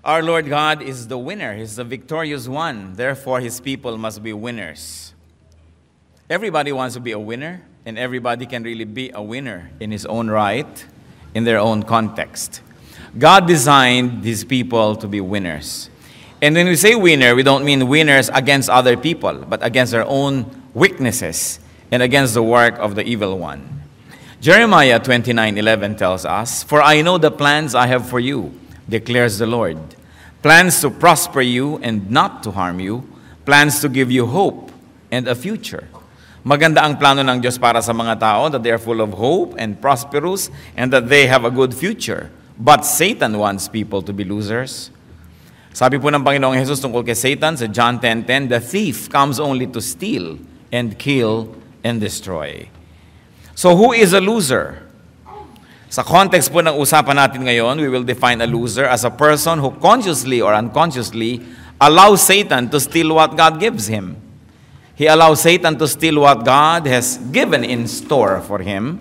Our Lord God is the winner. He's the victorious one. Therefore, His people must be winners. Everybody wants to be a winner, and everybody can really be a winner in his own right, in their own context. God designed His people to be winners. And when we say winner, we don't mean winners against other people, but against their own weaknesses and against the work of the evil one. Jeremiah 29:11 tells us, "For I know the plans I have for you, declares the Lord. Plans to prosper you and not to harm you, plans to give you hope and a future." Maganda ang plano ng Diyos para sa mga tao, that they are full of hope and prosperous and that they have a good future. But Satan wants people to be losers. Sabi po ng Panginoong Jesus tungkol kay Satan sa John 10:10, "The thief comes only to steal and kill and destroy." So who is a loser? Sa context po ng usapan natin ngayon, we will define a loser as a person who consciously or unconsciously allows Satan to steal what God gives him. He allows Satan to steal what God has given in store for him.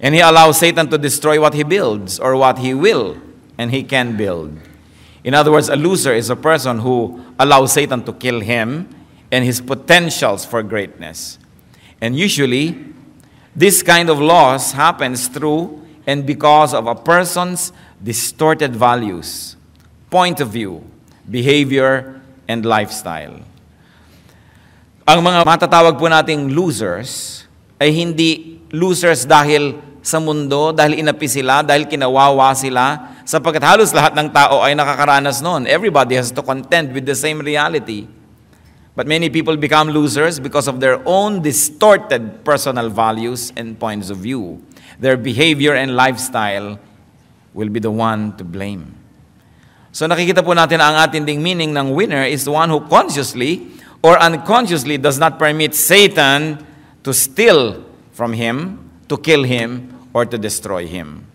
And he allows Satan to destroy what he builds or what he will and he can build. In other words, a loser is a person who allows Satan to kill him and his potentials for greatness. And usually, this kind of loss happens through and because of a person's distorted values, point of view, behavior, and lifestyle. Ang mga matatawag po nating losers ay hindi losers dahil sa mundo, dahil inapi sila, dahil kinawawa sila, sapagkat halos lahat ng tao ay nakakaranas noon. Everybody has to contend with the same reality. But many people become losers because of their own distorted personal values and points of view. Their behavior and lifestyle will be the one to blame. So nakikita po natin ang ating ding meaning ng winner is the one who consciously or unconsciously does not permit Satan to steal from him, to kill him, or to destroy him.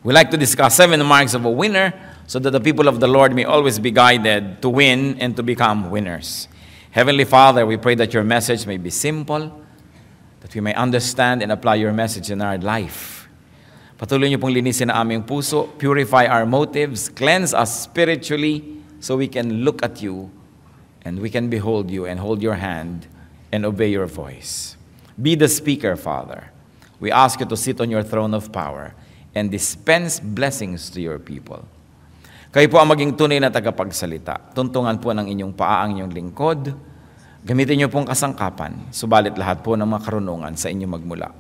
We like to discuss 7 marks of a winner so that the people of the Lord may always be guided to win and to become winners. Heavenly Father, we pray that your message may be simple, that we may understand and apply your message in our life. Patuloy niyo pong linisin ang aming puso, purify our motives, cleanse us spiritually so we can look at you and we can behold you and hold your hand and obey your voice. Be the speaker, Father. We ask you to sit on your throne of power and dispense blessings to your people. Kayo po ang maging tunay na tagapagsalita. Tuntungan po ng inyong paa ang inyong lingkod. Gamitin niyo pong kasangkapan, subalit lahat po ng mga karunungan sa inyo magmula.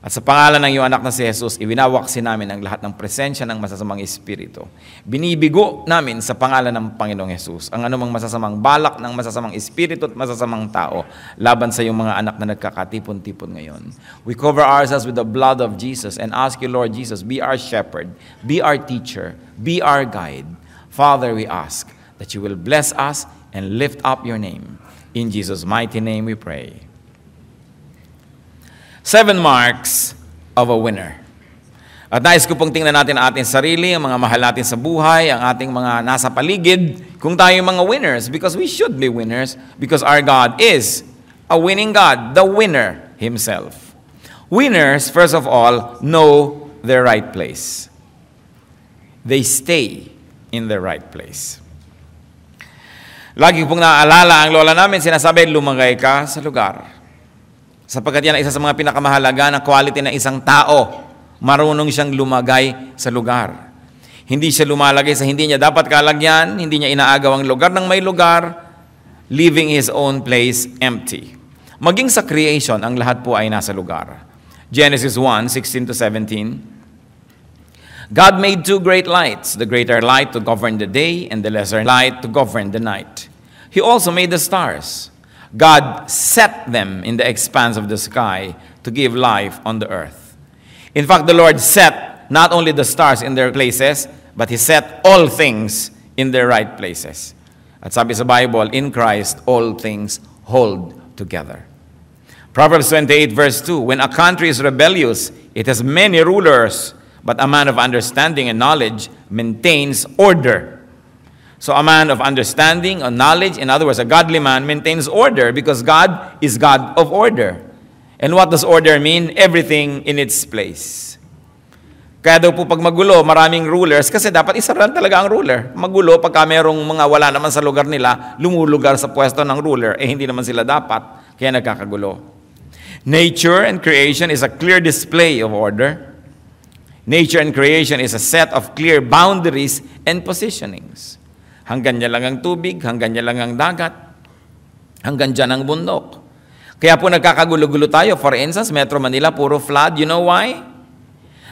At sa pangalan ng iyong anak na si Jesus, ibinawaksi namin ang lahat ng presensya ng masasamang espiritu. Binibigo namin sa pangalan ng Panginoong Jesus ang anumang masasamang balak ng masasamang espiritu at masasamang tao laban sa iyong mga anak na nagkakatipon-tipon ngayon. We cover ourselves with the blood of Jesus and ask you, Lord Jesus, be our shepherd, be our teacher, be our guide. Father, we ask that you will bless us and lift up your name. In Jesus' mighty name we pray. 7 marks of a winner. At nais ko pong tingnan natin ang ating sarili, ang mga mahal natin sa buhay, ang ating mga nasa paligid, kung tayo mga winners, because we should be winners, because our God is a winning God, the winner Himself. Winners, first of all, know their right place. They stay in the right place. Lagi pong naaalala ang lola namin, sinasabi, lumagay ka sa lugar. Sapagkat yan ang isa sa mga pinakamahalaga na quality ng isang tao. Marunong siyang lumagay sa lugar. Hindi siya lumalagay sa hindi niya dapat kalagyan, hindi niya inaagaw ang lugar ng may lugar, leaving his own place empty. Maging sa creation, ang lahat po ay nasa lugar. Genesis 1:16-17. God made 2 great lights, the greater light to govern the day and the lesser light to govern the night. He also made the stars. God set them in the expanse of the sky to give life on the earth. In fact, the Lord set not only the stars in their places, but He set all things in their right places. At sabi sa Bible, in Christ, all things hold together. Proverbs 28 verse 2, when a country is rebellious, it has many rulers, but a man of understanding and knowledge maintains order. So a man of understanding or knowledge, in other words, a godly man, maintains order because God is God of order. And what does order mean? Everything in its place. Kaya daw po pag magulo, maraming rulers, kasi dapat isa lang talaga ang ruler. Magulo, pagka merong mga wala naman sa lugar nila, lumulugar sa pwesto ng ruler, hindi naman sila dapat, kaya nagkakagulo. Nature and creation is a clear display of order. Nature and creation is a set of clear boundaries and positionings. Hanggang niya lang ang tubig, hanggang niya lang ang dagat, hanggang dyan ang bundok. Kaya po nagkakagulo-gulo tayo. For instance, Metro Manila, puro flood. You know why?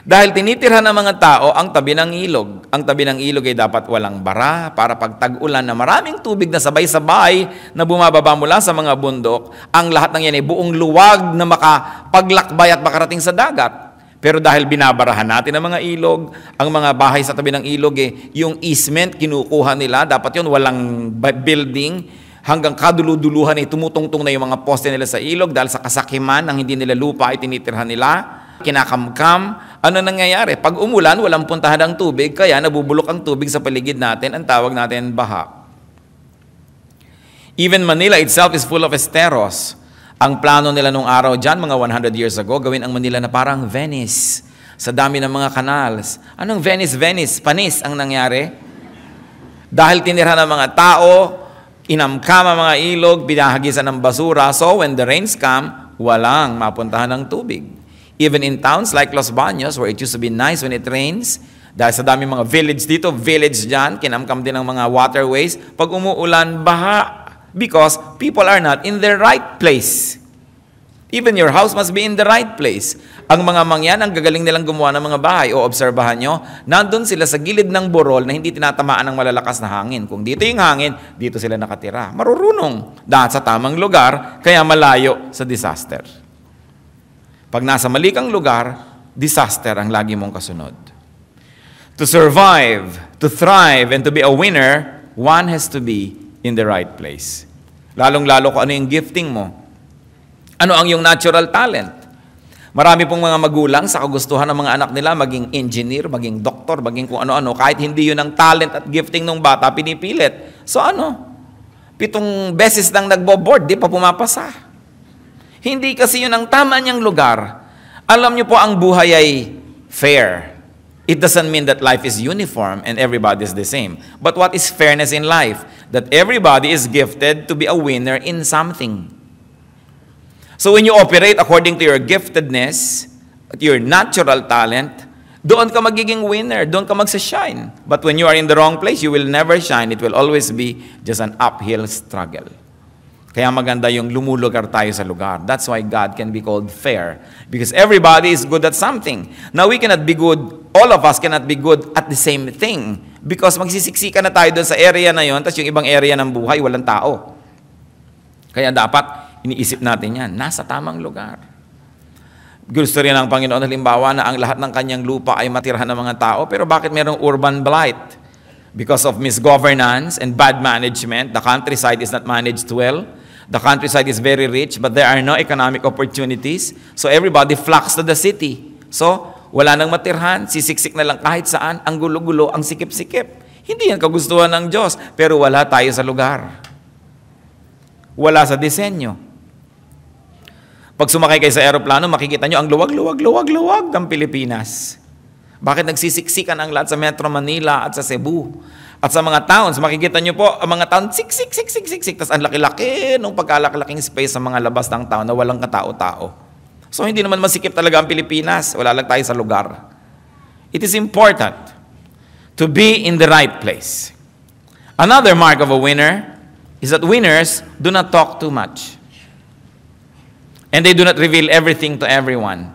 Dahil tinitirhan ng mga tao ang tabi ng ilog. Ang tabi ng ilog ay dapat walang bara para pag tag-ulan na maraming tubig na sabay-sabay na bumababa mula sa mga bundok, ang lahat ng yan ay buong luwag na makapaglakbay at makarating sa dagat. Pero dahil binabarahan natin ang mga ilog, ang mga bahay sa tabi ng ilog, yung easement, kinukuha nila, dapat yun walang building, hanggang kaduluduluhan ay tumutungtong na yung mga poste nila sa ilog dahil sa kasakiman ng hindi nila lupa ay tinitirhan nila, kinakamkam. Ano nangyayari? Pag umulan, walang puntahan ng tubig, kaya nabubulok ang tubig sa paligid natin, ang tawag natin baha. Even Manila itself is full of esteros. Ang plano nila nung araw dyan, mga 100 years ago, gawin ang Manila na parang Venice. Sa dami ng mga canals. Anong Venice? Venice. Panis ang nangyari. Dahil tinirhan ng mga tao, inamkam ang mga ilog, binahagisan ng basura, so when the rains come, walang mapuntahan ng tubig. Even in towns like Los Baños, where it used to be nice when it rains, dahil sa dami mga village dito, village dyan, kinamkam din ng mga waterways, pag umuulan, baha, because people are not in the right place. Even your house must be in the right place. Ang mga mangyan, ang gagaling nilang gumawa ng mga bahay, o obserbahan nyo, nandun sila sa gilid ng burol na hindi tinatamaan ng malalakas na hangin. Kung dito yung hangin, dito sila nakatira. Marurunong, dahil sa tamang lugar, kaya malayo sa disaster. Pag nasa mali kang lugar, disaster ang lagi mong kasunod. To survive, to thrive, and to be a winner, one has to be in the right place. Lalong-lalo kung ano yung gifting mo. Ano ang yung natural talent? Marami pong mga magulang sa kagustuhan ng mga anak nila maging engineer, maging doktor, maging kung ano-ano. Kahit hindi yun ang talent at gifting ng bata, pinipilit. So 7 beses nang nagbo-board, di pa pumapasa. Hindi kasi yun ang tama niyang lugar. Alam niyo po, ang buhay ay fair. It doesn't mean that life is uniform and everybody is the same. But what is fairness in life? That everybody is gifted to be a winner in something. So when you operate according to your giftedness, your natural talent, doon ka magiging winner, doon ka magsa-shine. But when you are in the wrong place, you will never shine. It will always be just an uphill struggle. Kaya maganda yung lumulugar tayo sa lugar. That's why God can be called fair. Because everybody is good at something. Now we cannot be good, all of us cannot be good at the same thing. Because magsisiksika na tayo doon sa area na yon, tapos yung ibang area ng buhay, walang tao. Kaya dapat iniisip natin yan, nasa tamang lugar. Gusto rin ng Panginoon, halimbawa na ang lahat ng kanyang lupa ay matirhan ng mga tao, pero bakit mayroong urban blight? Because of misgovernance and bad management, the countryside is not managed well. The countryside is very rich, but there are no economic opportunities. So everybody flocks to the city. So, wala nang matirhan, sisiksik na lang kahit saan, ang gulo-gulo, ang sikip-sikip. Hindi yan kagustuhan ng Diyos, pero wala tayo sa lugar. Wala sa disenyo. Pag sumakay kayo sa aeroplano, makikita nyo ang luwag ng Pilipinas. Bakit nagsisiksikan ang lahat sa Metro Manila at sa Cebu? At sa mga towns, makikita nyo po, ang mga town, siksik. Tapos ang laki-laki nung pagkalaki-laking space sa mga labas ng town na walang katao-tao. So hindi naman masikip talaga ang Pilipinas. Wala lang tayo sa lugar. It is important to be in the right place. Another mark of a winner is that winners do not talk too much. And they do not reveal everything to everyone.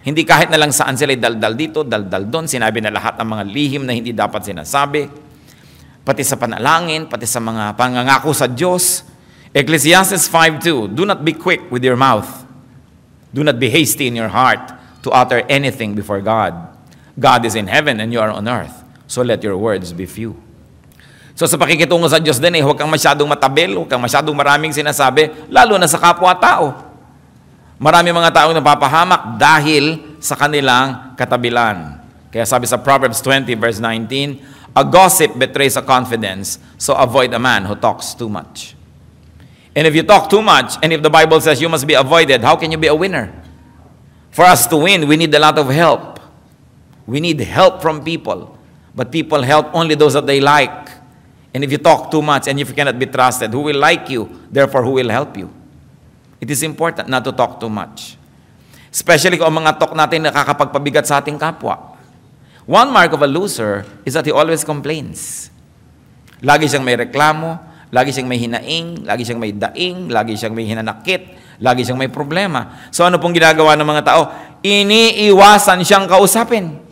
Hindi kahit na lang saan sila daldal dito, daldal doon, sinabi na lahat ng mga lihim na hindi dapat sinasabi. Pati sa panalangin, pati sa mga pangangako sa Diyos. Ecclesiastes 5:2, do not be quick with your mouth. Do not be hasty in your heart to utter anything before God. God is in heaven and you are on earth. So let your words be few. So sa pakikitungo sa Diyos din, huwag kang masyadong matabil, huwag kang masyadong maraming sinasabi, lalo na sa kapwa-tao. Marami mga tao napapahamak dahil sa kanilang katabilan. Kaya sabi sa Proverbs 20 verse 19, a gossip betrays a confidence, so avoid a man who talks too much. And if you talk too much, and if the Bible says you must be avoided, how can you be a winner? For us to win, we need a lot of help. We need help from people. But people help only those that they like. And if you talk too much and if you cannot be trusted, who will like you? Therefore, who will help you? It is important not to talk too much. Especially kung ang mga talk natin nakakapagpabigat sa ating kapwa. One mark of a loser is that he always complains. Lagi siyang may reklamo, lagi siyang may hinaing, lagi siyang may daing, lagi siyang may hinanakit, lagi siyang may problema. So ano pong ginagawa ng mga tao? Iniiwasan siyang kausapin.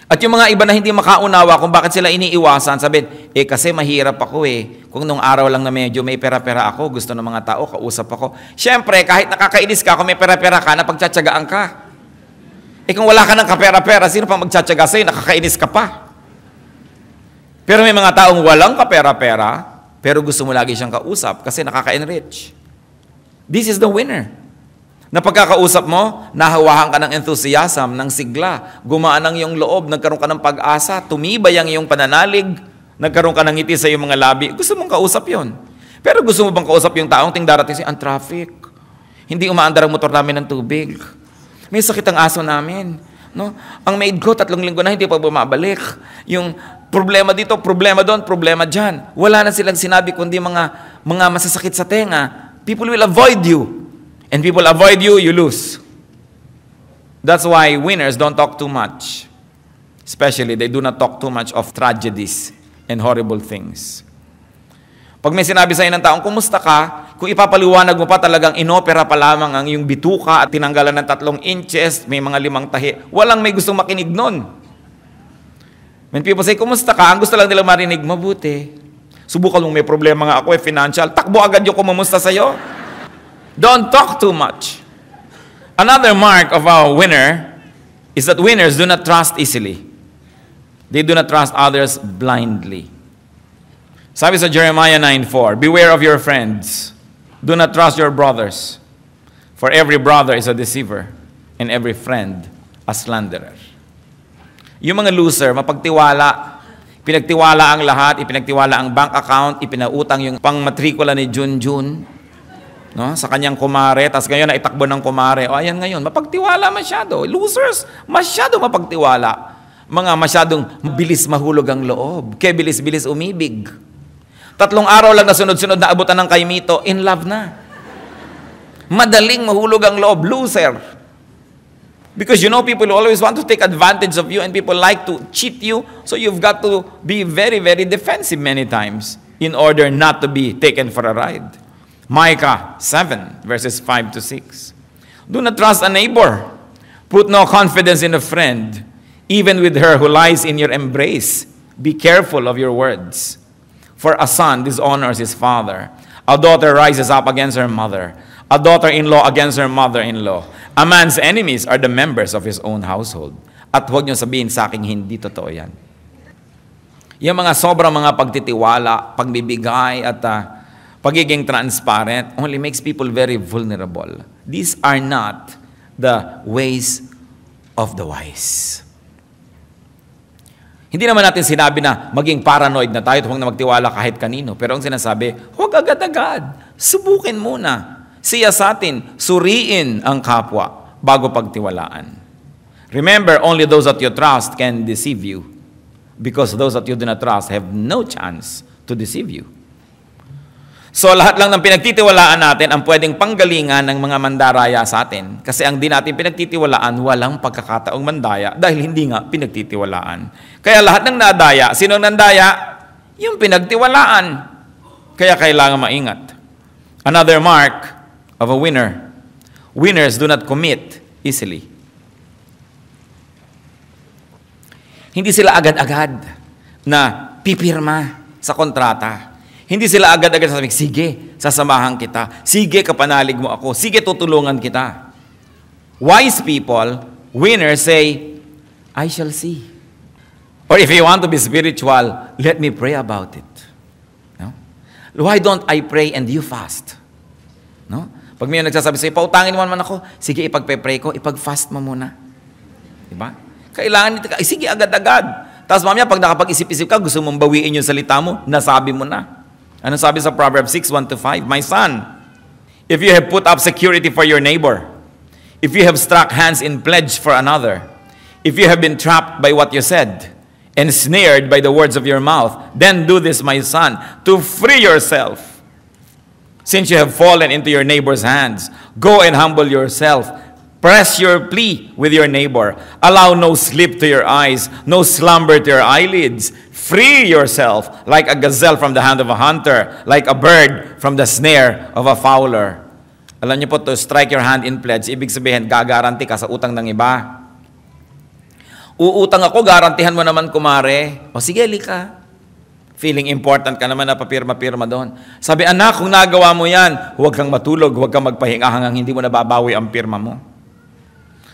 At yung mga iba na hindi makaunawa kung bakit sila iniiwasan, sabihin, kasi mahirap ako Kung nung araw lang na medyo may pera-pera ako, gusto ng mga tao, kausap ako. Siyempre, kahit nakakainis ka, kung may pera-pera ka, napagtsatsagaan ka. Kung wala ka ng kapera-pera, sino pa magtsatsaga sa'yo, nakakainis ka pa. Pero may mga taong walang kapera-pera, pero gusto mo lagi siyang kausap kasi nakaka-enrich. This is the winner. Na pagkakausap mo, nahawahan ka ng enthusiasm, ng sigla, gumaan ang iyong loob, nagkaroon ka ng pag-asa, tumibay ang iyong pananalig, nagkaroon ka ng ngiti sa iyong mga labi. Gusto mong kausap yon. Pero gusto mo bang kausap yung taong ting darating siya, ang traffic. Hindi umaandar ang motor namin ng tubig. May sakit ang aso namin. No? Ang maid ko, 3 linggo na, hindi pa bumabalik. Yung problema dito, problema doon, problema dyan. Wala na silang sinabi kundi mga masasakit sa tenga. People will avoid you. And people avoid you, you lose. That's why winners don't talk too much. Especially, they do not talk too much of tragedies and horrible things. Pag may sinabi sa ng taong, kumusta ka? Kung ipapaliwanag mo pa talagang inopera pa lamang ang iyong bituka at tinanggalan ng 3 inches, may mga 5 tahi, walang may gustong makinig nun. When people say, kumusta ka? Ang gusto lang nila marinig, mabuti. Subukan mong may problema nga ako, financial. Takbo agad yung kumusta sa'yo. Don't talk too much. Another mark of a winner is that winners do not trust easily. They do not trust others blindly. Sabi sa Jeremiah 9:4, beware of your friends. Do not trust your brothers. For every brother is a deceiver, and every friend a slanderer. Yung mga loser, mapagtiwala. Pinagtiwala ang lahat, ipinagtiwala ang bank account, ipinautang yung pang-matrikula ni Junjun. No? Sa kanyang kumare, tapos ngayon naitakbo ng kumare. O ayan ngayon, mapagtiwala masyado. Losers, masyado mapagtiwala. Mga masyadong bilis mahulog ang loob. Kaya bilis-bilis umibig. 3 araw lang na sunod-sunod na abutan ng kaimito, in love na. Madaling mahulog ang loob, loser. Because you know people always want to take advantage of you and people like to cheat you, so you've got to be very, very defensive many times in order not to be taken for a ride. Micah 7, verses 5 to 6. Do not trust a neighbor. Put no confidence in a friend, even with her who lies in your embrace. Be careful of your words. For a son dishonors his father. A daughter rises up against her mother. A daughter-in-law against her mother-in-law. A man's enemies are the members of his own household. At huwag niyo sabihin sa akin, hindi totoo yan. Yung mga sobrang mga pagtitiwala, pagbibigay, at pagiging transparent only makes people very vulnerable. These are not the ways of the wise. Hindi naman natin sinabi na maging paranoid na tayo at huwag na magtiwala kahit kanino. Pero ang sinasabi, huwag agad-agad. Subukin muna. Siyasatin, suriin ang kapwa bago pagtiwalaan. Remember, only those that you trust can deceive you. Because those that you do not trust have no chance to deceive you. So lahat lang ng pinagtitiwalaan natin ang pwedeng panggalingan ng mga mandaraya sa atin. Kasi ang di natin pinagtitiwalaan, walang pagkakataong mandaya dahil hindi nga pinagtitiwalaan. Kaya lahat ng nadaya, sinong nandaya? Yung pinagtiwalaan. Kaya kailangan maingat. Another mark of a winner. Winners do not commit easily. Hindi sila agad-agad na pipirma sa kontrata. Hindi sila agad-agad sasabihin, sige, sasamahan kita. Sige, kapanalig mo ako. Sige, tutulungan kita. Wise people, winners say, I shall see. Or if you want to be spiritual, let me pray about it. No? Why don't I pray and you fast? No? Pag may nagsasabi sa'yo, pautangin mo naman ako, sige, ipagpe-pray ko, ipag-fast mo muna. Diba? Kailangan nito ka, sige, agad-agad. Tapos mamaya, pag nakapag-isip-isip ka, gusto mong bawiin yung salita mo, nasabi mo na. Ano sabi sa Proverbs 6:1-5? My son, if you have put up security for your neighbor, if you have struck hands in pledge for another, If you have been trapped by what you said, and snared by the words of your mouth, then do this, my son, to free yourself. Since you have fallen into your neighbor's hands, go and humble yourself. Press your plea with your neighbor. Allow no sleep to your eyes, no slumber to your eyelids. Free yourself like a gazelle from the hand of a hunter, like a bird from the snare of a fowler. Alam niyo po, to strike your hand in pledge, ibig sabihin, gagaranti ka sa utang ng iba. Uutang ako, garantihan mo naman, kumare. O sige, lika. Feeling important ka naman na papirma-pirma doon. Sabi, anak, kung nagawa mo yan, huwag kang matulog, huwag kang magpahinga hanggang hindi mo nababawi ang pirma mo.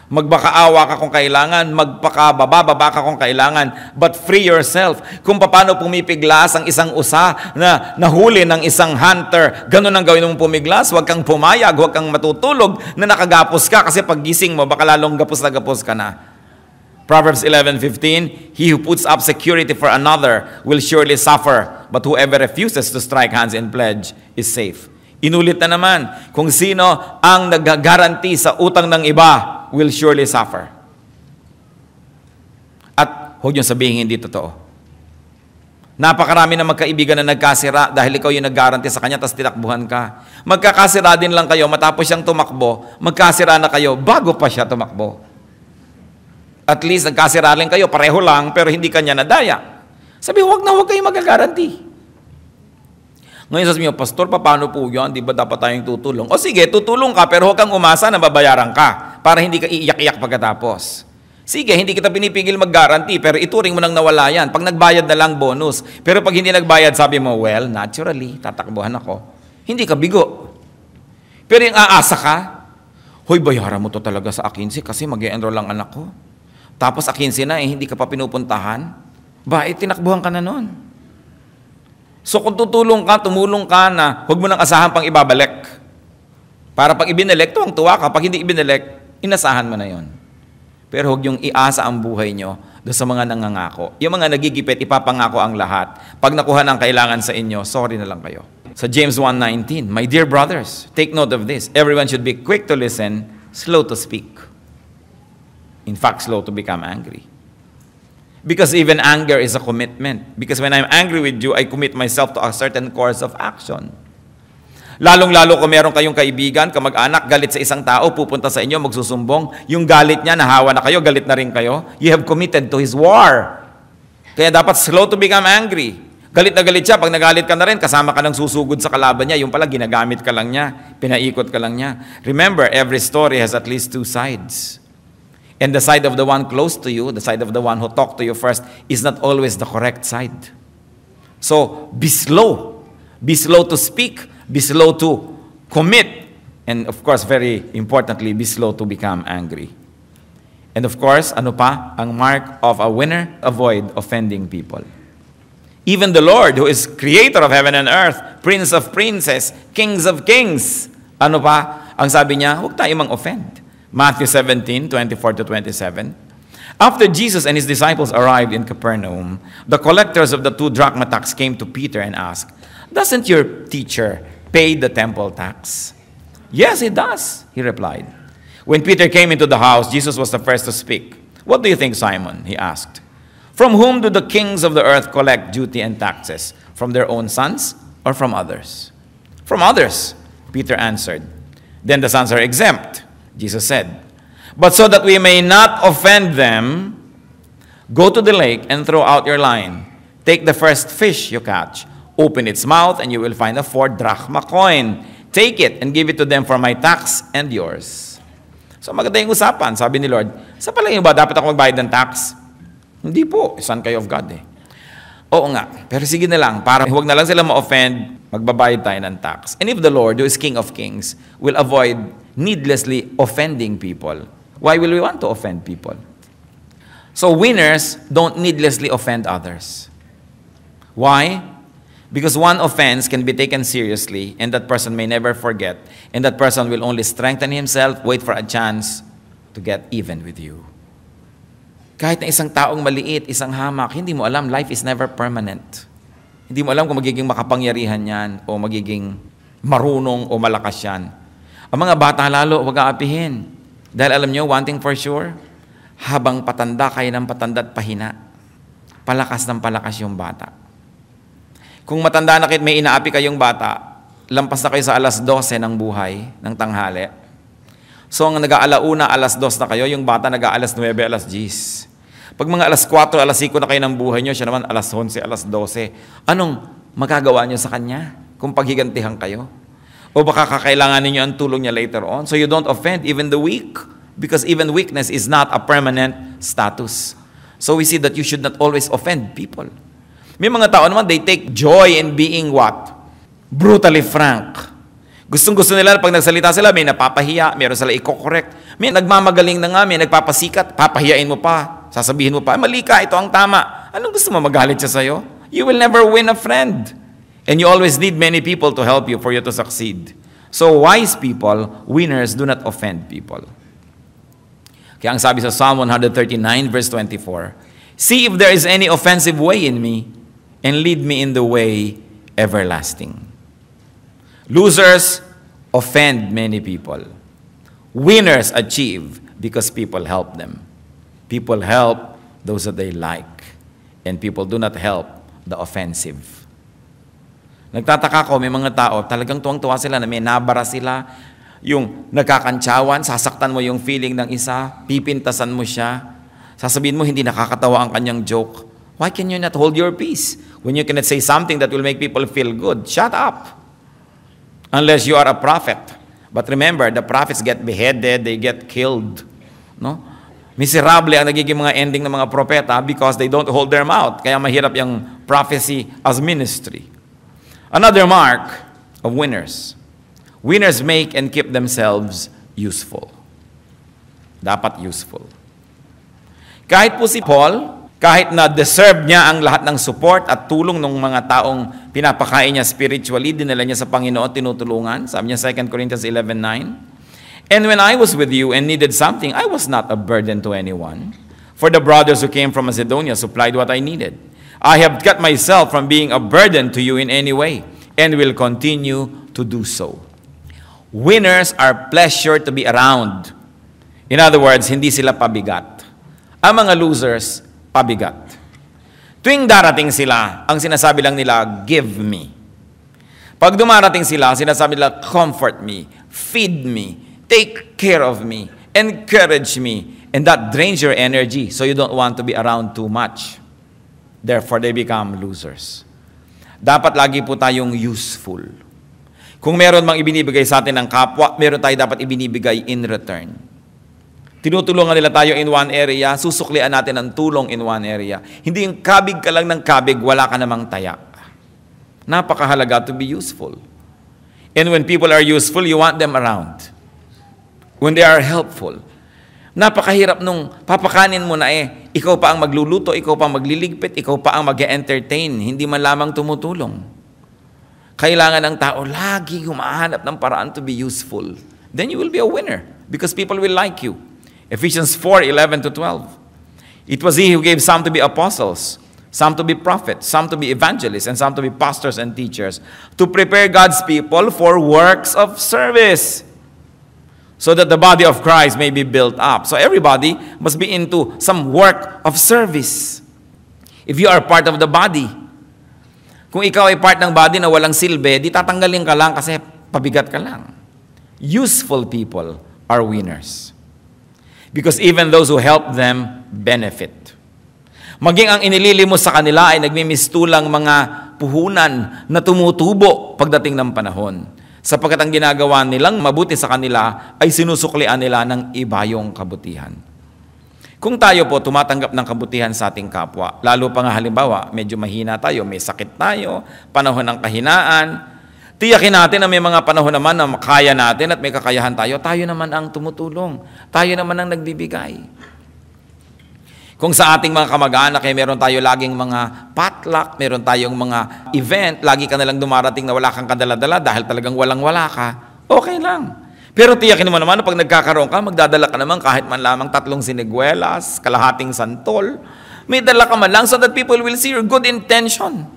Magbakaawa ka kung kailangan, magpakababa ka kung kailangan, but free yourself. Kung paano pumipiglas ang isang usa na nahuli ng isang hunter, ganun ang gawin mong pumiglas, huwag kang pumayag, huwag kang matutulog na nakagapos ka kasi pag gising mo, baka lalong gapos na gapos ka na. Proverbs 11:15, he who puts up security for another will surely suffer, but whoever refuses to strike hands in pledge is safe. Inulit na naman, kung sino ang nag-guarantee sa utang ng iba will surely suffer. At huwag niyong sabihin hindi totoo. Napakarami na magkaibigan na nagkasira dahil ikaw yung nag-guarantee sa kanya tapos tinakbuhan ka. Magkakasira din lang kayo, matapos siyang tumakbo, magkasira na kayo bago pa siya tumakbo. At least nagkasira rin kayo, pareho lang, pero hindi kanya nadaya. Sabi, huwag kayo mag-guarantee. Ngayon sasabihin niyo, Pastor, paano po yan? Di ba dapat tayong tutulong? O sige, tutulong ka, pero huwag kang umasa na babayaran ka para hindi ka iiyak-iyak pagkatapos. Sige, hindi kita pinipigil mag-guarantee, pero ituring mo nang nawala yan. Pag nagbayad na lang, bonus. Pero pag hindi nagbayad, sabi mo, well, naturally, tatakbuhan ako. Hindi ka bigo. Pero yung aasa ka, hoy, bayaran mo to talaga sa akinsi kasi mag-e-enroll lang anak ko. Tapos akinsi na, hindi ka pa pinupuntahan. Ba, tinakbuhan ka na nun. So kung tumulong ka na, huwag mo nang asahan pang ibabalik. Para pag ibinalik, tuwang-tuwa ka. Pag hindi ibinalik, inasahan mo na yon. Pero huwag yung iasa ang buhay nyo doon sa mga nangangako. Yung mga nagigipit, ipapangako ang lahat. Pag nakuha ng kailangan sa inyo, sorry na lang kayo. Sa James 1:19, my dear brothers, take note of this. Everyone should be quick to listen, slow to speak. In fact, slow to become angry. Because even anger is a commitment. Because when I'm angry with you, I commit myself to a certain course of action. Lalong-lalo kung meron kayong kaibigan, kamag-anak, galit sa isang tao, pupunta sa inyo, magsusumbong, yung galit niya, nahawa na kayo, galit na rin kayo, you have committed to his war. Kaya dapat slow to become angry. Galit na galit siya, pag nagalit ka na rin, kasama ka ng susugod sa kalaban niya, yung pala ginagamit ka lang niya, pinaikot ka lang niya. Remember, every story has at least two sides. And the side of the one close to you, the side of the one who talked to you first, is not always the correct side. So, be slow. Be slow to speak. Be slow to commit. And of course, very importantly, be slow to become angry. And of course, ano pa? Ang mark of a winner, avoid offending people. Even the Lord, who is creator of heaven and earth, prince of princes, kings of kings, ano pa? Ang sabi niya, huwag tayo mang-offend. Matthew 17:24-27. After Jesus and his disciples arrived in Capernaum, the collectors of the 2 drachma tax came to Peter and asked, doesn't your teacher pay the temple tax? Yes, he does, he replied. When Peter came into the house, Jesus was the first to speak. What do you think, Simon? He asked. From whom do the kings of the earth collect duty and taxes? From their own sons or from others? From others, Peter answered. Then the sons are exempt. Jesus said, but so that we may not offend them, go to the lake and throw out your line. Take the first fish you catch. Open its mouth and you will find a 4 drachma coin. Take it and give it to them for my tax and yours. So maganda yung usapan. Sabi ni Lord, sa palagay ba dapat ako magbayad ng tax? Hindi po. Son kayo of God eh. Oo nga. Pero sige na lang. Para huwag na lang sila ma-offend, magbabayad tayo ng tax. And if the Lord, who is King of Kings, will avoid needlessly offending people, why will we want to offend people? So winners don't needlessly offend others. Why? Because one offense can be taken seriously and that person may never forget, and that person will only strengthen himself, wait for a chance to get even with you. Kahit na isang taong maliit, isang hamak, hindi mo alam, life is never permanent. Hindi mo alam kung magiging makapangyarihan yan o magiging marunong o malakas yan. Ang mga bata lalo, huwag aapihin. Dahil alam nyo, one thing for sure, habang patanda kayo ng patanda at pahina, palakas ng palakas yung bata. Kung matanda na kayo, may inaapi kayong bata, lampas na kayo sa alas 12 ng buhay, ng tanghali. So, ang nag-aalauna, alas 2 na kayo, yung bata nag-aalas 9, alas 10. Pag mga alas 4, alas 5 na kayo ng buhay nyo, siya naman alas 11, alas 12. Anong magagawa nyo sa kanya kung paghigantihan kayo? O baka kakailangan ninyo ang tulong niya later on? So you don't offend even the weak, because even weakness is not a permanent status. So we see that you should not always offend people. May mga tao naman, they take joy in being what? Brutally frank. Gustong-gusto nila pag nagsalita sila, may napapahiya, meron sila i-correct. May nagmamagaling na nga, may nagpapasikat, papahiyain mo pa, sasabihin mo pa, mali ka, ito ang tama. Anong gusto mo, magalit siya sa'yo? You will never win a friend. And you always need many people to help you for you to succeed. So wise people, winners, do not offend people. Kaya ang sabi sa Psalm 139 verse 24, see if there is any offensive way in me, and lead me in the way everlasting. Losers offend many people. Winners achieve because people help them. People help those that they like. And people do not help the offensive. Nagtataka ko, may mga tao, talagang tuwang-tuwa sila na may nabara sila, yung nagkakantsawan, sasaktan mo yung feeling ng isa, pipintasan mo siya, sasabihin mo hindi nakakatawa ang kanyang joke. Why can you not hold your peace? When you cannot say something that will make people feel good, shut up. Unless you are a prophet. But remember, the prophets get beheaded, they get killed. No? Miserable ang nagiging mga ending ng mga propeta because they don't hold their mouth. Kaya mahirap yung prophecy as ministry. Another mark of winners. Winners make and keep themselves useful. Dapat useful. Kahit po si Paul, kahit na deserve niya ang lahat ng support at tulong ng mga taong pinapakain niya spiritually, dinala niya sa Panginoon, tinutulungan. Sabi niya 2 Corinthians 11:9. And when I was with you and needed something, I was not a burden to anyone. For the brothers who came from Macedonia supplied what I needed. I have kept myself from being a burden to you in any way, and will continue to do so. Winners are pleasure to be around. In other words, hindi sila pabigat. Ang mga losers, pabigat. Tuwing darating sila, ang sinasabi lang nila, give me. Pag dumarating sila, ang sinasabi nila, comfort me, feed me, take care of me, encourage me, and that drains your energy, so you don't want to be around too much. Therefore, they become losers. Dapat lagi po tayong useful. Kung meron mang ibinibigay sa atin ng kapwa, meron tayo dapat ibinibigay in return. Tinutulungan nila tayo in one area, susuklian natin ang tulong in one area. Hindi yung kabig ka lang ng kabig, wala ka namang taya. Napakahalaga to be useful. And when people are useful, you want them around. When they are helpful. Napakahirap nung papakanin mo na ikaw pa ang magluluto, ikaw pa ang magliligpit, ikaw pa ang mag-entertain, hindi man lamang tumutulong. Kailangan ng tao lagi humahanap ng paraan to be useful. Then you will be a winner because people will like you. Ephesians 4:11-12. It was he who gave some to be apostles, some to be prophets, some to be evangelists, and some to be pastors and teachers, to prepare God's people for works of service, so that the body of Christ may be built up. So everybody must be into some work of service. If you are part of the body, kung ikaw ay part ng body na walang silbi, di tatanggalin ka lang kasi pabigat ka lang. Useful people are winners. Because even those who help them benefit. Maging ang inililimos sa kanila ay nagmimistulang mga puhunan na tumutubo pagdating ng panahon. Sapagkat ang ginagawa nilang mabuti sa kanila ay sinusuklian nila ng ibayong kabutihan. Kung tayo po tumatanggap ng kabutihan sa ating kapwa, lalo pa nga halimbawa, medyo mahina tayo, may sakit tayo, panahon ng kahinaan, tiyakin natin na may mga panahon naman na kaya natin at may kakayahan tayo, tayo naman ang tumutulong, tayo naman ang nagbibigay. Kung sa ating mga kamag-anak, meron tayo laging mga potluck, meron tayong mga event, lagi ka nalang dumarating na wala kang kadala-dala dahil talagang walang-wala ka, okay lang. Pero tiyakin mo naman na pag nagkakaroon ka, magdadala ka naman kahit man lamang 3 siniguelas, kalahating santol. May dala ka man lang so that people will see your good intention.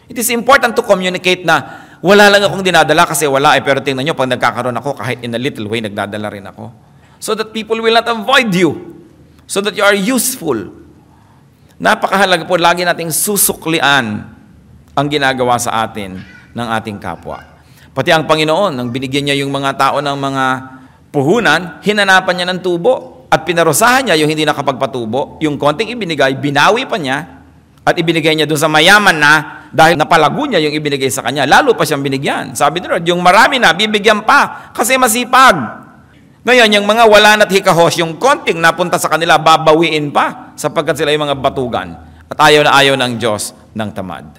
It is important to communicate na wala lang akong dinadala kasi wala pero tingnan nyo, pag nagkakaroon ako, kahit in a little way, nagdadala rin ako. So that people will not avoid you. so that you are useful. Napakahalaga po, lagi nating susuklian ang ginagawa sa atin ng ating kapwa. Pati ang Panginoon, nang binigyan niya yung mga tao ng mga puhunan, hinanapan niya ng tubo at pinarusahan niya yung hindi nakapagpatubo. Yung konting ibinigay, binawi pa niya at ibinigay niya doon sa mayaman na dahil napalago niya yung ibinigay sa kanya. Lalo pa siyang binigyan. Sabi ni Lord, yung marami na, bibigyan pa kasi masipag. Ngayon, yung mga wala na't hikahos, yung konting napunta sa kanila, babawiin pa sapagkat sila yung mga batugan. At ayaw na ayaw ng Diyos ng tamad.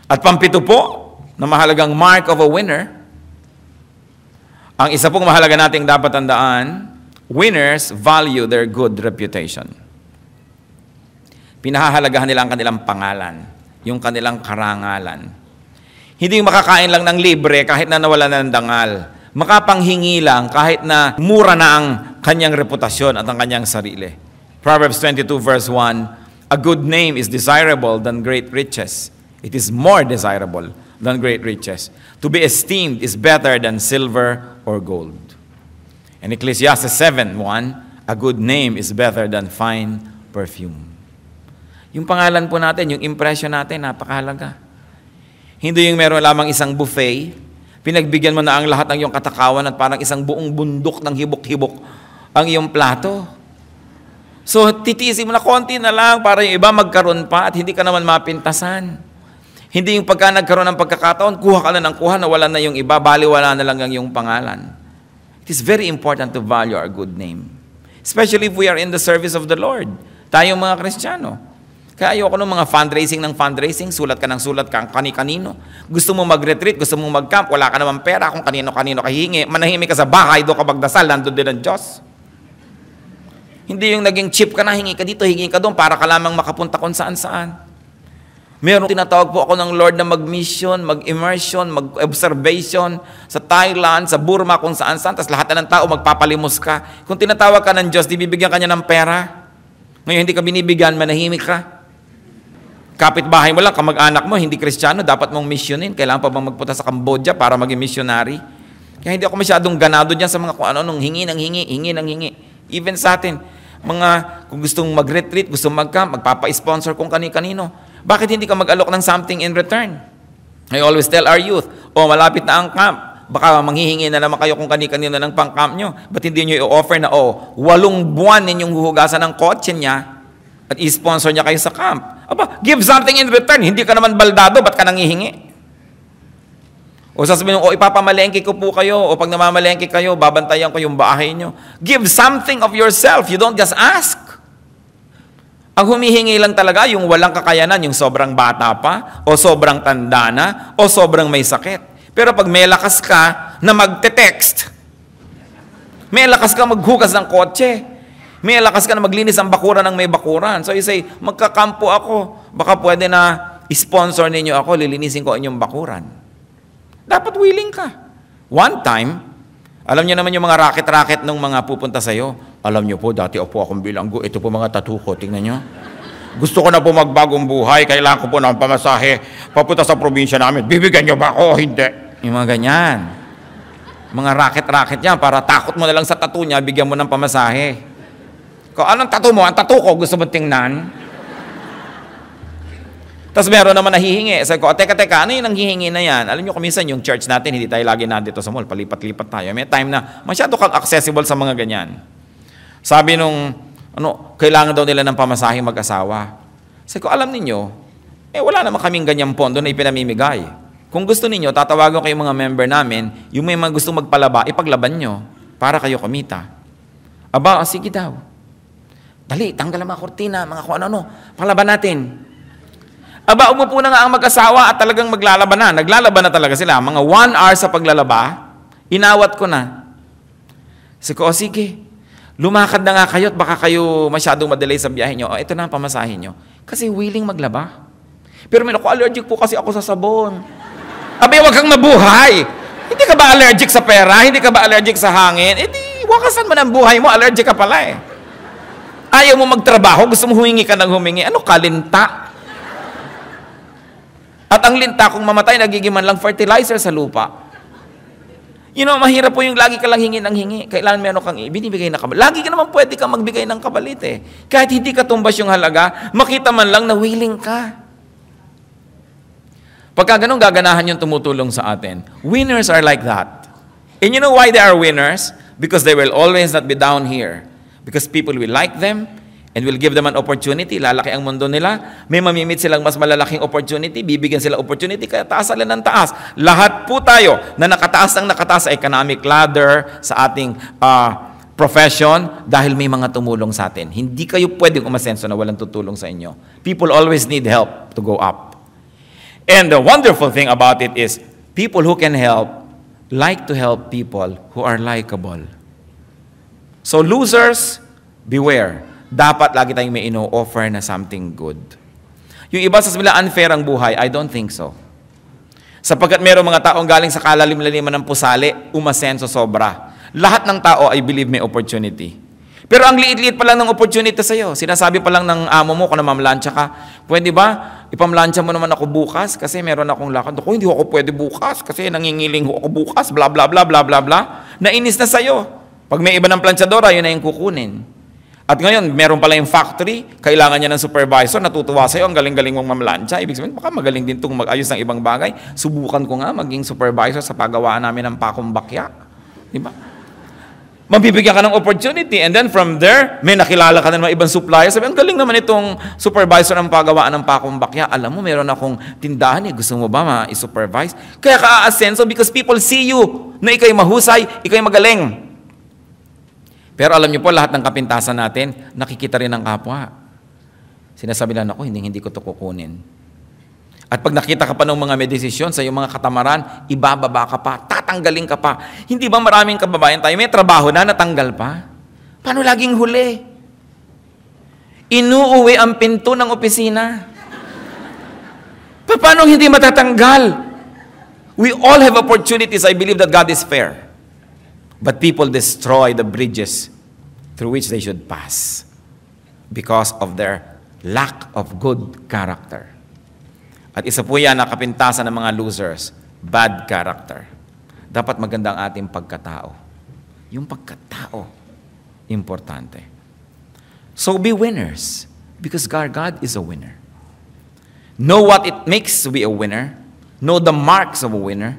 At pampito po, na mahalagang mark of a winner, ang isa pong mahalaga nating dapat tandaan, winners value their good reputation. Pinahahalagahan nila ang kanilang pangalan, yung kanilang karangalan. Hindi makakain lang ng libre kahit na nawala na ng dangal. Makapanghingi lang kahit na mura na ang kanyang reputasyon at ang kanyang sarili. Proverbs 22 verse 1, a good name is desirable than great riches. It is more desirable than great riches. To be esteemed is better than silver or gold. And Ecclesiastes 7:1, a good name is better than fine perfume. Yung pangalan po natin, yung impression natin, napakahalaga. Hindi yung meron lamang isang buffet, pinagbigyan mo na ang lahat ng iyong katakawan at parang isang buong bundok ng hibok-hibok ang iyong plato. So, titiisin mo na konti na lang para yung iba magkaroon pa at hindi ka naman mapintasan. Hindi yung pagka nagkaroon ng pagkakataon, kuha ka na ng kuha, nawala na yung iba, baliwala na lang ang iyong pangalan. It is very important to value our good name. Especially if we are in the service of the Lord. Tayong mga Kristiyano. Kaya ayoko ng mga fundraising, sulat ka ng sulat kang kani-kanino. Gusto mo mag-retreat, gusto mo mag-camp, wala ka naman pera kung kanino-kanino kahingi. Manahimik ka sa bahay, doon ka magdasal, nandun din ang Diyos. Hindi yung naging cheap ka na, hingi ka dito, hingi ka doon, para ka lamang makapunta kung saan-saan. Meron tinatawag po ako ng Lord na mag-mission, mag-immersion, mag-observation sa Thailand, sa Burma, kung saan-saan, tapos lahat na ng tao magpapalimos ka. Kung tinatawag ka ng Diyos, di bibigyan ka niya ng pera. Ngayon hindi ka binibigyan, manahimik ka. Kapitbahay mo lang, kamag-anak mo, hindi Kristiyano, dapat mong missionin. Kailangan pa bang magpunta sa Cambodia para maging missionary? Kaya hindi ako masyadong ganado dyan sa mga kung ano, hingi ng hingi. Even sa atin, kung gustong mag-retreat, gustong mag-camp, magpapa-sponsor kung kani-kanino. Bakit hindi ka mag-alok ng something in return? I always tell our youth, malapit na ang camp. Baka manghihingi na naman kayo kung kani-kanino ng pang-camp nyo. Ba't hindi nyo i-offer na, 8 buwan ninyong huhugasan ng kotse niya at i-sponsor niya kayo sa camp? Give something in return. Hindi ka naman baldado, ba't ka nanghihingi? O sasabihin mo, ipapamalengke ko po kayo, o pag namamalengke kayo, babantayan ko yung bahay nyo. Give something of yourself. You don't just ask. Ang humihingi lang talaga yung walang kakayanan, yung sobrang bata pa, o sobrang tanda na, o sobrang may sakit. Pero pag may lakas ka na magte-text, may lakas ka maghugas ng kotse, may lakas ka na maglinis ang bakuran ng may bakuran. So you say, magkakampo ako, baka pwede na sponsor ninyo ako, lilinisin ko inyong bakuran. Dapat willing ka. One time, alam niyo naman yung mga racket-racket ng mga pupunta sa'yo. Alam niyo po, dati po akong bilanggo. Ito po mga tattoo ko. Tingnan niyo. Gusto ko na po magbagong buhay. Kailangan ko po ng pamasahe. Papunta sa probinsya namin. Bibigyan niyo ba ako? Hindi. Yung mga ganyan. Mga racket-racket yan. Para takot mo na lang sa tattoo niya, bigyan mo ng pamasahe. Kung anong tattoo mo? Ang tattoo ko, gusto mo tingnan? Tapos meron naman nahihingi. Sabi ko, teka, ano yung nanghihingi na yan? Alam nyo, kuminsan yung church natin, hindi tayo lagi nandito sa mall, palipat-lipat tayo. May time na masyado kang accessible sa mga ganyan. Sabi nung, kailangan daw nila ng pamasahing mag-asawa. Sabi ko, alam ninyo, wala naman kaming ganyang pondo na ipinamimigay. Kung gusto ninyo, tatawagan kayo mga member namin, yung may mga gusto magpalaba, ipaglaban nyo, para kayo kumita. Sige daw. Dali, tanggal ang mga kortina, mga kung ano-ano, panglaban natin. Umupo na nga ang mag-asawa at talagang maglalaban na. Naglalaban na talaga sila. Mga 1 hour sa paglalaba, inawat ko na. Sabi ko, sige, lumakad na nga kayo at baka kayo masyadong madelay sa biyahe nyo. Ito na ang pamasahin nyo. Kasi willing maglaba. Pero may allergic po kasi ako sa sabon. Wag kang mabuhay. Hindi ka ba allergic sa pera? Hindi ka ba allergic sa hangin? Wakasan mo ng buhay mo, allergic ka pala eh. Ayaw mo magtrabaho, gusto mo humingi ka ng humingi. Ano ka, linta? At ang linta, kung mamatay, nagiging man lang fertilizer sa lupa. You know, mahirap po yung lagi ka lang hingi ng hingi. Kailangan meron kang binibigay na kapalit. Lagi ka naman pwede kang magbigay ng kapalit eh. Kahit hindi ka tumbas yung halaga, makita man lang na willing ka. Pagka ganun gaganahan yung tumutulong sa atin. Winners are like that. And you know why they are winners? Because they will always not be down here. Because people will like them and will give them an opportunity. Lalaki ang mundo nila. May mamimit silang mas malalaking opportunity. Bibigyan sila opportunity. Kaya taas sila ng taas. Lahat po tayo na nakataas sa economic ladder, sa ating profession, dahil may mga tumulong sa atin. Hindi kayo pwedeng umasenso na walang tutulong sa inyo. People always need help to go up. And the wonderful thing about it is, people who can help like to help people who are likable. So losers, beware. Dapat lagi tayong may ino-offer na something good. Yung iba sasabihin, unfair ang buhay. I don't think so. Sapagkat mayroong mga taong galing sa kalalim-laliman ng pusali, umasenso sobra. Lahat ng tao, I believe, may opportunity. Pero ang liit-liit pa lang ng opportunity sa'yo. Sinasabi pa lang ng amo mo kung namamlansya ka, pwede ba, ipamlansya mo naman ako bukas kasi meron akong lakad. Ako, hindi ako pwede bukas kasi nangingiling ako bukas, bla bla bla bla bla bla. Nainis na sa'yo. Pag may iba ng planchadora, yun na yung kukunin. At ngayon, meron pala yung factory, kailangan niya ng supervisor, natutuwa sa'yo, ang galing-galing mong mamlansya. Ibig sabihin, baka magaling din itong mag-ayos ng ibang bagay. Subukan ko nga maging supervisor sa paggawaan namin ng pakumbakya. Diba? Mabibigyan ka ng opportunity, and then from there, may nakilala ka ng mga ibang supplier. Sabi, ang galing naman itong supervisor ng paggawaan ng pakumbakya. Alam mo, meron akong tindahan eh. Gusto mo ba ma-supervise? Kaya ka a-asenso because people see you na ikaw'y mahusay, ikaw'y magaling. Pero alam niyo po, lahat ng kapintasan natin, nakikita rin ng kapwa. Sinasabi lang ako, hindi ko ito kukunin. At pag nakita ka pa ng mga may desisyon sa iyong mga katamaran, ibababa ka pa, tatanggalin ka pa. Hindi ba maraming kababayan tayo, may trabaho na, natanggal pa? Paano laging huli? Inuuwi ang pinto ng opisina. Paano hindi matatanggal? We all have opportunities. I believe that God is fair. But people destroy the bridges through which they should pass because of their lack of good character. At isa po yan na kapintasan ng mga losers, bad character. Dapat maganda ang ating pagkatao. Yung pagkatao, importante. So be winners because God is a winner. Know what it makes to be a winner. Know the marks of a winner.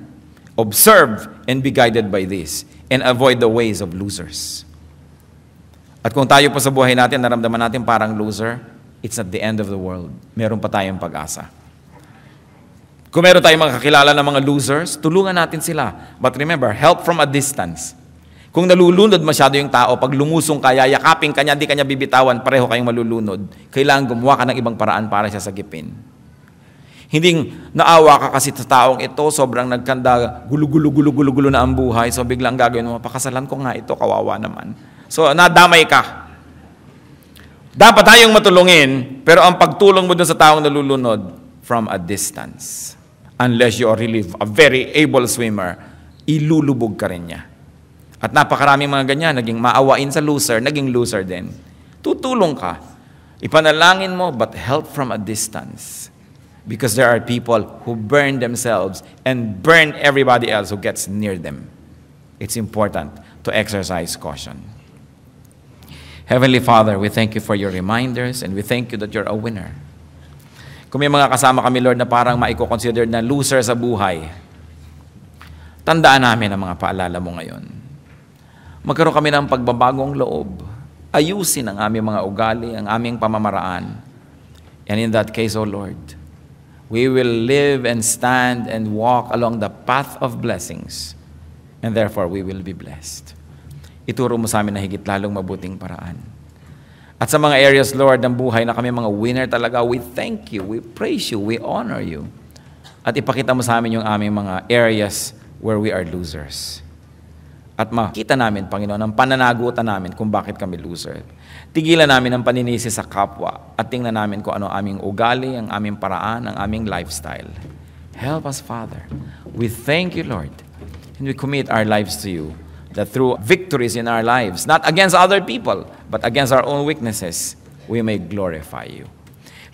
Observe and be guided by this. And avoid the ways of losers. At kung tayo po sa buhay natin, naramdaman natin parang loser, it's at the end of the world. Meron pa tayong pag-asa. Kung meron tayong mga kakilala ng mga losers, tulungan natin sila. But remember, help from a distance. Kung nalulunod masyado yung tao, pag lumusong ka, yakapin ka niya, di ka niya bibitawan, pareho kayong malulunod. Kailangan gumawa ka ng ibang paraan para siya sagipin. Hindi naawa ka kasi sa taong ito, sobrang nagkanda, gulo-gulo na ang buhay, so biglang gagawin mo, pakasalan ko nga ito, kawawa naman. So, nadamay ka. Dapat tayong matulungin, pero ang pagtulong mo dun sa taong nalulunod, from a distance. Unless you are really a very able swimmer, ilulubog ka rin niya. At napakaraming mga ganyan, naging maawain sa loser, naging loser din. Tutulong ka. Ipanalangin mo, but help from a distance. Because there are people who burn themselves and burn everybody else who gets near them. It's important to exercise caution. Heavenly Father, we thank you for your reminders and we thank you that you're a winner. Kung may mga kasama kami, Lord, na parang maiko-consider na loser sa buhay, tandaan namin ang mga paalala mo ngayon. Magkaroon kami ng pagbabagong loob. Ayusin ang aming mga ugali, ang aming pamamaraan. And in that case, O Lord, we will live and stand and walk along the path of blessings. And therefore, we will be blessed. Ituro mo sa amin na higit lalong mabuting paraan. At sa mga areas, Lord, ng buhay na kami mga winner talaga, we thank you, we praise you, we honor you. At ipakita mo sa amin yung aming mga areas where we are losers. At makita namin, Panginoon, ang pananagutan namin kung bakit kami loser. Tigilan namin ang paninisi sa kapwa at tingnan namin kung ano aming ugali, ang aming paraan, ang aming lifestyle. Help us, Father. We thank you, Lord. And we commit our lives to you, that through victories in our lives, not against other people, but against our own weaknesses, we may glorify you.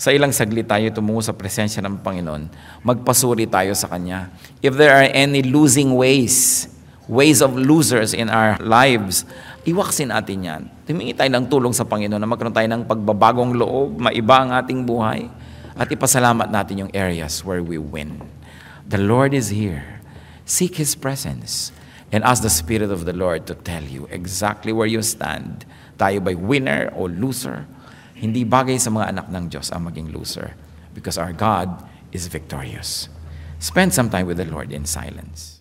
Sa ilang saglit tayo tumungo sa presensya ng Panginoon, magpasuri tayo sa Kanya. If there are any losing ways, ways of losers in our lives, iwaksin natin yan. Humingi tayo ng tulong sa Panginoon na magkaroon tayo ng pagbabagong loob, maiba ang ating buhay, at ipasalamat natin yung areas where we win. The Lord is here. Seek His presence and ask the Spirit of the Lord to tell you exactly where you stand. Tayo ba'y winner o loser? Hindi bagay sa mga anak ng Diyos ang maging loser because our God is victorious. Spend some time with the Lord in silence.